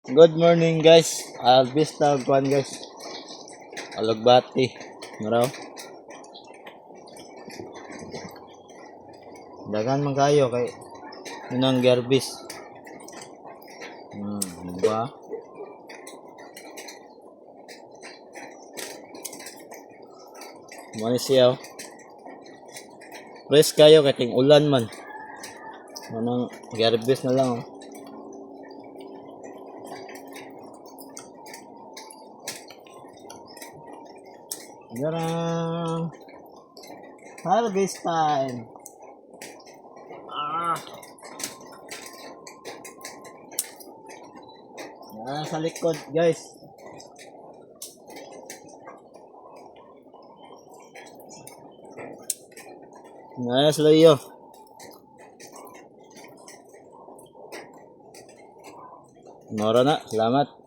Good morning guys. Albis na kuan guys. Alagbati. Maraw. Dagan man kayo kay unang garbis. Diba? Mani siya. Press kayo kay ting ulan man. Manang garbis na lang. Jarang. Harvest time. Sa likod, guys. Nice layo. Nora na, salamat.